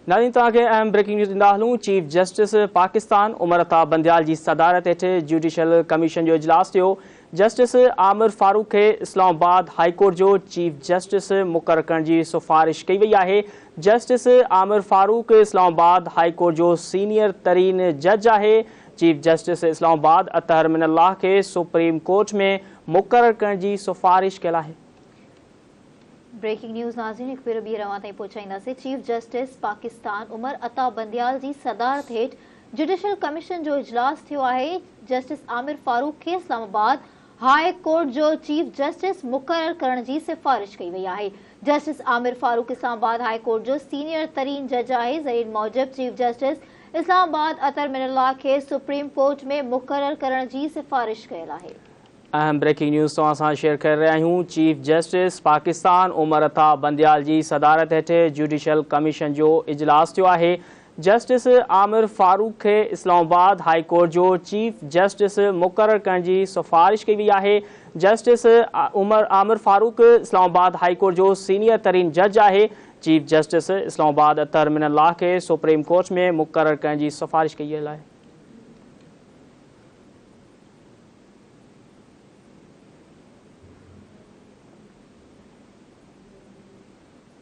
नाज़रीन तव्हांखे अहम ब्रेकिंग न्यूज़ ॾींदा हलूं। चीफ जस्टिस पाकिस्तान उमर अता बंदयाल जी सदारत हेठि जुडिशल कमीशन जो इजलास थियो। जस्टिस आमिर फारूक खे इस्लामाबाद हाई कोर्ट जो चीफ जस्टिस मुक़ररु करण जी सिफ़ारिश कई वई आहे। Justice Aamir Farooq Islamabad high court जो सीनियर तरीन जज आहे। चीफ जस्टिस इस्लामाबाद अतहर मिनल्लाह खे सुप्रीम कोर्ट में मुक़ररु करण जी सिफ़ारिश कयल आहे। ब्रेकिंग न्यूज़ नाज़रीन एक भेरो ॿी रवां ताईं पहुचाईंदासीं। चीफ जस्टिस पाकिस्तान उमर अता बंदयाल जी सदारत हेठि जुडिशल कमीशन जो इजलास थियो आहे। जस्टिस आमिर फारूक खे इस्लामाबाद हाई कोर्ट जो चीफ जस्टिस मुक़ररु करण जी सिफ़ारिश कई वई आहे। Justice Aamir Farooq Islamabad high court जो सीनियर तरीन जज आहे। ज़रीन मूजिब चीफ जस्टिस इस्लामाबाद अतर मिनल्लाह खे सुप्रीम कोर्ट में मुक़ररु करण जी सिफ़ारिश कयल आहे। अहम ब्रेकिंग न्यूज़ तव्हां सां शेयर करे रहिया आहियूं। चीफ जस्टिस पाकिस्तान उमर अता बंदयाल जी सदारत हेठि जुडिशल कमीशन जो इजलास थियो आहे। जस्टिस आमिर फारूक खे इस्लामाबाद हाई कोर्ट जो चीफ जस्टिस मुक़ररु करण जी सिफ़ारिश कई वई आहे। Justice Aamir Farooq Islamabad high court जो सीनियर तरीन जज आहे। चीफ जस्टिस इस्लामाबाद अतर मिनल्लाह खे सुप्रीम कोर्ट में मुक़ररु करण जी सिफ़ारिश कई आहे।